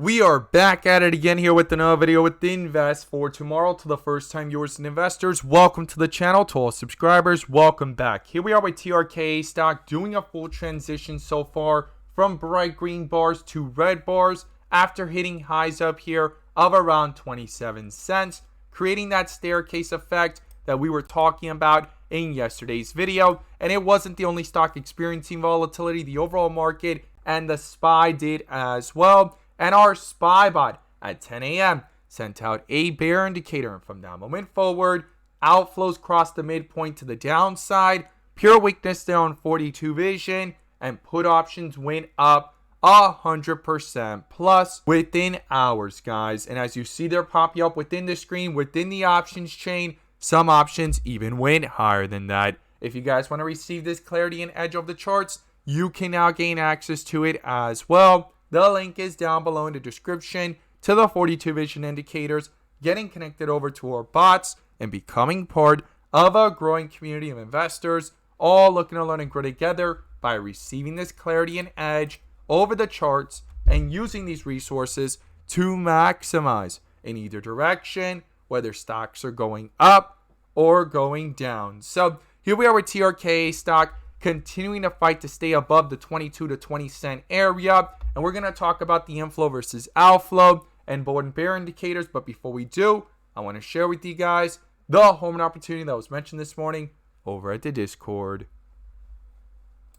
We are back at it again here with another video with Invest for tomorrow. To the first time viewers and investors, welcome to the channel. To all subscribers, welcome back. Here we are with TRKA stock doing a full transition so far from bright green bars to red bars after hitting highs up here of around 27 cents, creating that staircase effect that we were talking about in yesterday's video. And it wasn't the only stock experiencing volatility. The overall market and the SPY did as well. And our SPY bot at 10 a.m. sent out a bear indicator. And from that moment forward, outflows crossed the midpoint to the downside. Pure weakness there on 42 vision. And put options went up 100% plus within hours, guys. And as you see, they're popping up within the screen, within the options chain. Some options even went higher than that. If you guys want to receive this clarity and edge of the charts, you can now gain access to it as well. The link is down below in the description to the 42 vision indicators, getting connected over to our bots, and becoming part of a growing community of investors, all looking to learn and grow together by receiving this clarity and edge over the charts and using these resources to maximize in either direction, whether stocks are going up or going down. So here we are with TRKA stock, continuing to fight to stay above the 22 to 20 cent area. And we're going to talk about the inflow versus outflow and bull and bear indicators. But before we do, I want to share with you guys the home run opportunity that was mentioned this morning over at the Discord.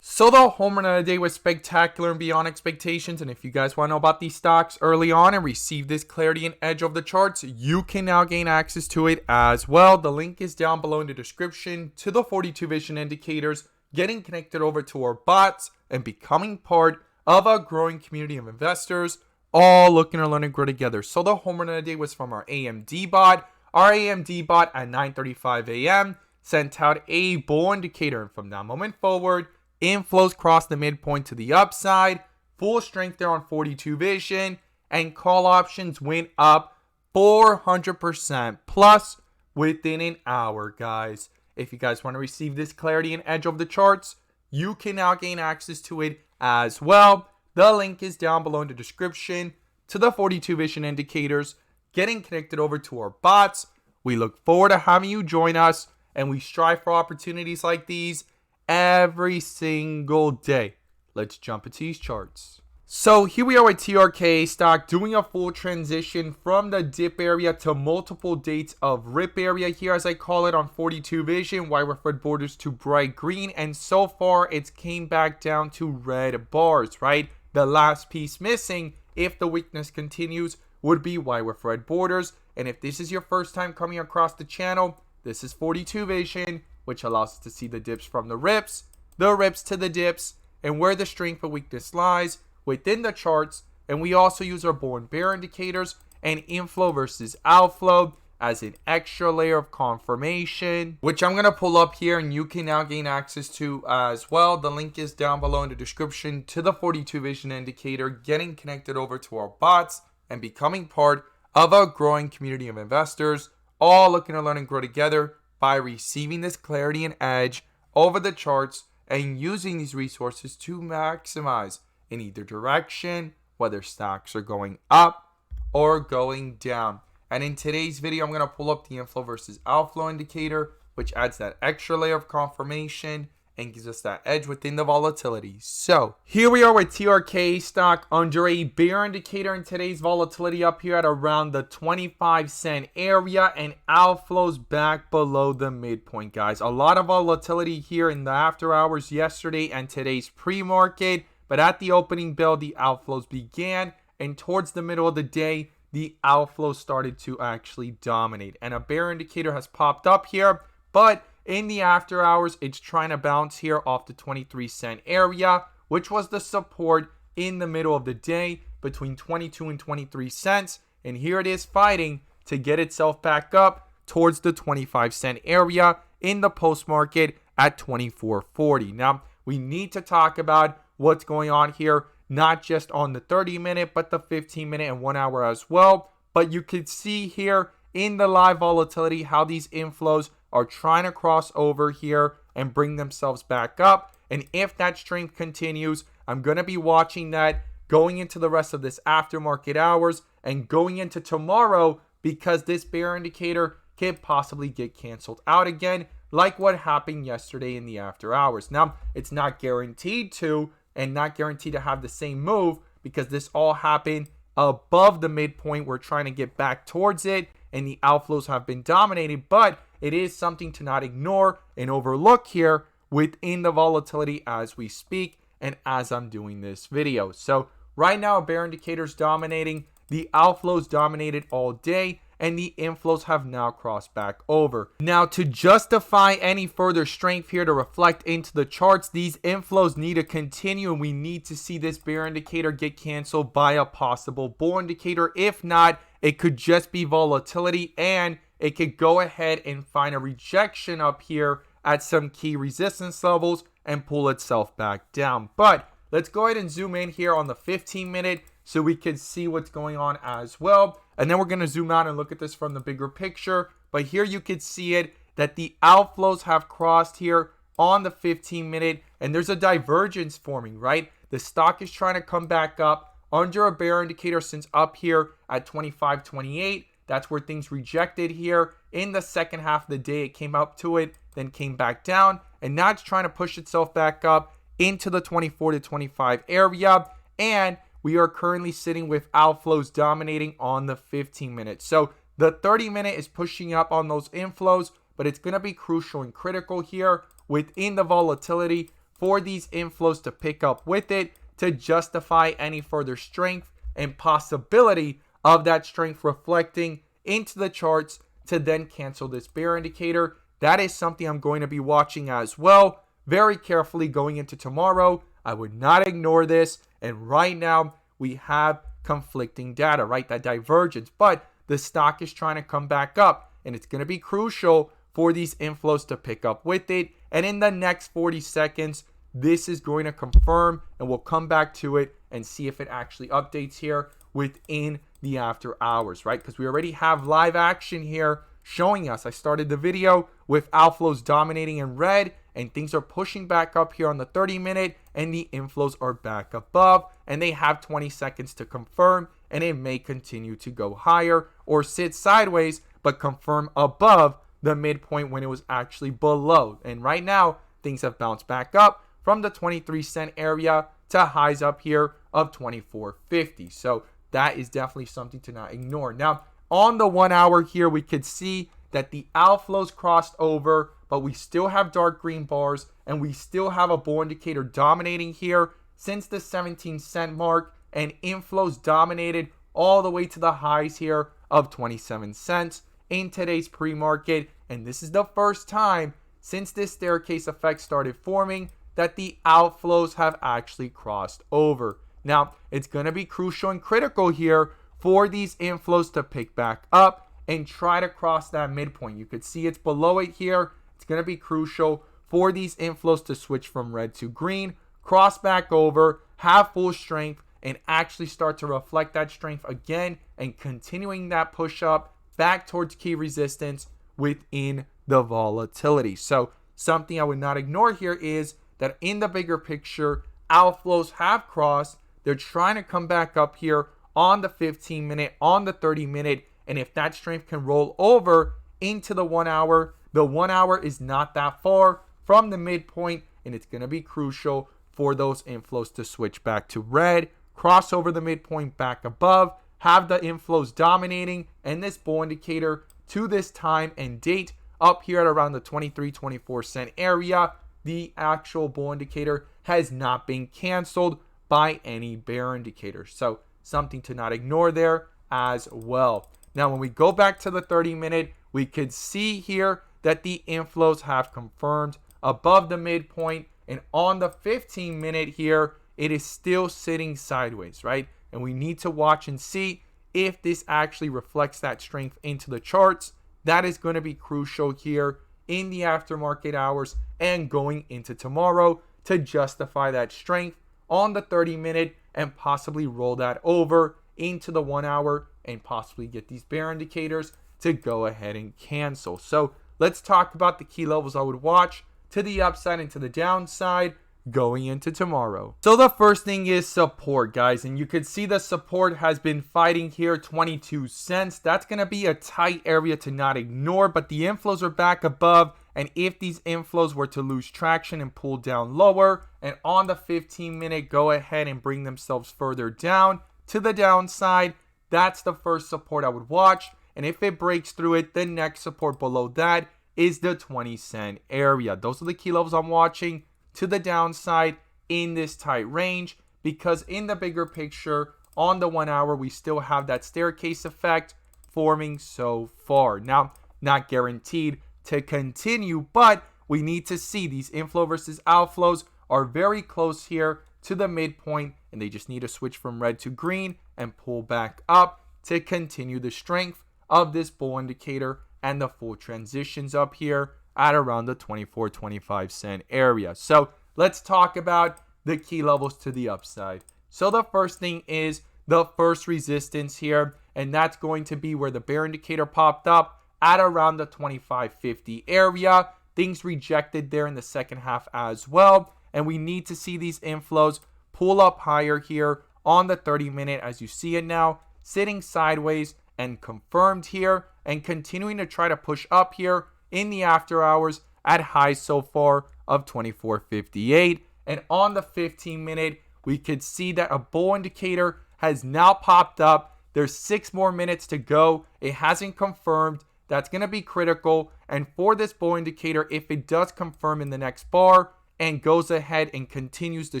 So the home run of the day was spectacular and beyond expectations. And if you guys want to know about these stocks early on and receive this clarity and edge of the charts, you can now gain access to it as well. The link is down below in the description to the 42 vision indicators, getting connected over to our bots and becoming part of a growing community of investors, all looking to learn and grow together. So the home run of the day was from our AMD bot. Our AMD bot at 9:35 a.m. sent out a bull indicator. And from that moment forward, inflows crossed the midpoint to the upside, full strength there on 42 vision, and call options went up 400% plus within an hour, guys. If you guys want to receive this clarity and edge of the charts, you can now gain access to it as well. The link is down below in the description to the 42 vision indicators, getting connected over to our bots. We look forward to having you join us, and we strive for opportunities like these every single day. Let's jump into these charts. So here we are with TRKA stock doing a full transition from the dip area to multiple dates of rip area here, as I call it, on 42 vision, wide referred borders to bright green, and so far it's came back down to red bars, right? The last piece missing, if the weakness continues, would be wide referred borders. And if this is your first time coming across the channel, this is 42 vision, which allows us to see the dips from the rips to the dips, and where the strength or weakness lies within the charts. And we also use our bull and bear indicators and inflow versus outflow as an extra layer of confirmation, which I'm going to pull up here and you can now gain access to as well. The link is down below in the description to the 42 vision indicator, getting connected over to our bots and becoming part of a growing community of investors, all looking to learn and grow together by receiving this clarity and edge over the charts and using these resources to maximize in either direction, whether stocks are going up or going down. And in today's video, I'm going to pull up the inflow versus outflow indicator, which adds that extra layer of confirmation and gives us that edge within the volatility. So here we are with TRKA stock under a bear indicator in today's volatility up here at around the 25 cent area, and outflows back below the midpoint, guys. A lot of volatility here in the after hours yesterday and today's pre-market. But at the opening bell, the outflows began, and towards the middle of the day, the outflows started to actually dominate. And a bear indicator has popped up here, but in the after hours, it's trying to bounce here off the 23 cent area, which was the support in the middle of the day between 22 and 23 cents. And here it is fighting to get itself back up towards the 25 cent area in the post market at 24.40. Now, we need to talk about what's going on here, not just on the 30-minute, but the 15-minute and 1 hour as well. But you could see here in the live volatility how these inflows are trying to cross over here and bring themselves back up. And if that strength continues, I'm going to be watching that going into the rest of this aftermarket hours and going into tomorrow, because this bear indicator could possibly get canceled out again, like what happened yesterday in the after hours. Now, it's not guaranteed to, and not guaranteed to have the same move, because this all happened above the midpoint. We're trying to get back towards it, and the outflows have been dominating, but it is something to not ignore and overlook here within the volatility as we speak and as I'm doing this video. So right now, a bear indicator is dominating. The outflows dominated all day, and the inflows have now crossed back over. Now, to justify any further strength here to reflect into the charts, these inflows need to continue, and we need to see this bear indicator get canceled by a possible bull indicator. If not, it could just be volatility, and it could go ahead and find a rejection up here at some key resistance levels and pull itself back down. But let's go ahead and zoom in here on the 15-minute so we can see what's going on as well. And then we're going to zoom out and look at this from the bigger picture. But here you can see it, that the outflows have crossed here on the 15-minute, and there's a divergence forming, right? The stock is trying to come back up under a bear indicator since up here at 25.28. That's where things rejected here. In the second half of the day, it came up to it, then came back down, and now it's trying to push itself back up into the 24 to 25 area. And we are currently sitting with outflows dominating on the 15-minute. So the 30-minute is pushing up on those inflows, but it's going to be crucial and critical here within the volatility for these inflows to pick up with it to justify any further strength and possibility of that strength reflecting into the charts to then cancel this bear indicator. That is something I'm going to be watching as well very carefully going into tomorrow. I would not ignore this. And right now we have conflicting data, right? That divergence. But the stock is trying to come back up, and it's going to be crucial for these inflows to pick up with it. And in the next 40 seconds, this is going to confirm, and we'll come back to it and see if it actually updates here within the after hours, right? Because we already have live action here showing us. I started the video with outflows dominating in red, and things are pushing back up here on the 30-minute, and the inflows are back above, and they have 20 seconds to confirm, and it may continue to go higher or sit sideways, but confirm above the midpoint when it was actually below. And right now, things have bounced back up from the 23-cent area to highs up here of 24.50. So that is definitely something to not ignore. Now, on the 1 hour here, we could see that the outflows crossed over, but we still have dark green bars, and we still have a bull indicator dominating here since the 17-cent mark, and inflows dominated all the way to the highs here of 27 cents in today's pre-market. And this is the first time since this staircase effect started forming that the outflows have actually crossed over. Now, it's going to be crucial and critical here for these inflows to pick back up and try to cross that midpoint. You could see it's below it here. It's going to be crucial for these inflows to switch from red to green, cross back over, have full strength, and actually start to reflect that strength again and continuing that push up back towards key resistance within the volatility. So something I would not ignore here is that in the bigger picture, outflows have crossed. They're trying to come back up here on the 15-minute, on the 30-minute, and if that strength can roll over into the 1 hour, the 1 hour is not that far from the midpoint, and it's going to be crucial for those inflows to switch back to red, cross over the midpoint back above, have the inflows dominating, and this bull indicator to this time and date up here at around the 23-24 cent area. The actual bull indicator has not been canceled by any bear indicator. So something to not ignore there as well. Now, when we go back to the 30-minute, we could see here that the inflows have confirmed above the midpoint. And on the 15-minute here, it is still sitting sideways, right? And we need to watch and see if this actually reflects that strength into the charts. That is going to be crucial here in the aftermarket hours and going into tomorrow to justify that strength on the 30-minute and possibly roll that over into the 1 hour and possibly get these bear indicators to go ahead and cancel. So let's talk about the key levels I would watch to the upside and to the downside going into tomorrow. So the first thing is support, guys, and you can see the support has been fighting here, 22 cents. That's going to be a tight area to not ignore, but the inflows are back above, and if these inflows were to lose traction and pull down lower, and on the 15-minute go ahead and bring themselves further down to the downside, that's the first support I would watch. And if it breaks through it, the next support below that is the 20-cent area. Those are the key levels I'm watching to the downside in this tight range, because in the bigger picture on the 1 hour, we still have that staircase effect forming so far. Now, not guaranteed to continue, but we need to see these inflow versus outflows are very close here to the midpoint, and they just need to switch from red to green and pull back up to continue the strength of this bull indicator and the full transitions up here at around the 24-25 cent area. So let's talk about the key levels to the upside. So the first thing is the first resistance here, and that's going to be where the bear indicator popped up at around the 25.50 area. Things rejected there in the second half as well, and we need to see these inflows pull up higher here on the 30-minute as you see it now, sitting sideways and confirmed here, and continuing to try to push up here in the after hours at highs so far of 24.58. And on the 15-minute, we could see that a bull indicator has now popped up. There's 6 more minutes to go. It hasn't confirmed. That's going to be critical. And for this bull indicator, if it does confirm in the next bar and goes ahead and continues the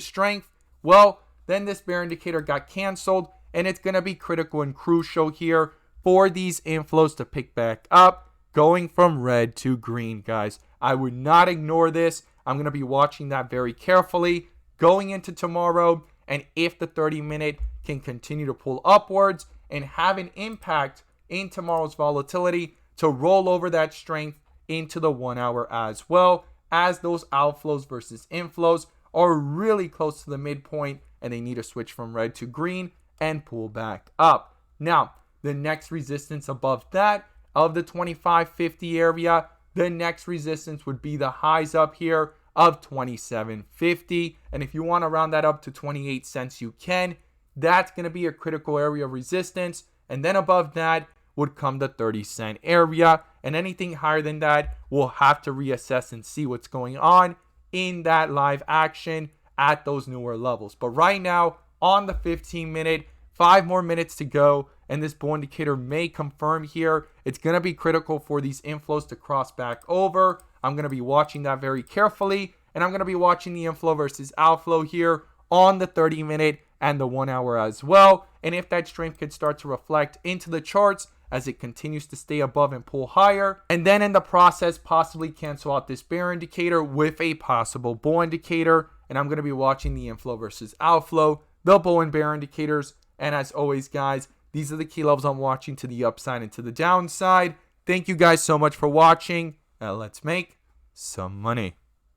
strength, well, then this bear indicator got canceled, and it's going to be critical and crucial here for these inflows to pick back up, going from red to green, guys. I would not ignore this. I'm going to be watching that very carefully going into tomorrow, and if the 30-minute can continue to pull upwards and have an impact in tomorrow's volatility to roll over that strength into the 1 hour, as well as those outflows versus inflows are really close to the midpoint, and they need to switch from red to green and pull back up. Now, the next resistance above that of the 25.50 area, the next resistance would be the highs up here of 27.50. And if you want to round that up to 28 cents, you can. That's going to be a critical area of resistance. And then above that would come the 30-cent area. And anything higher than that, we'll have to reassess and see what's going on in that live action at those newer levels. But right now, on the 15-minute, 5 more minutes to go, and this bull indicator may confirm here. It's going to be critical for these inflows to cross back over. I'm going to be watching that very carefully, and I'm going to be watching the inflow versus outflow here on the 30-minute and the 1 hour as well. And if that strength could start to reflect into the charts as it continues to stay above and pull higher, and then in the process possibly cancel out this bear indicator with a possible bull indicator. And I'm going to be watching the inflow versus outflow, the bull and bear indicators. And as always, guys, these are the key levels I'm watching to the upside and to the downside. Thank you guys so much for watching. Let's make some money.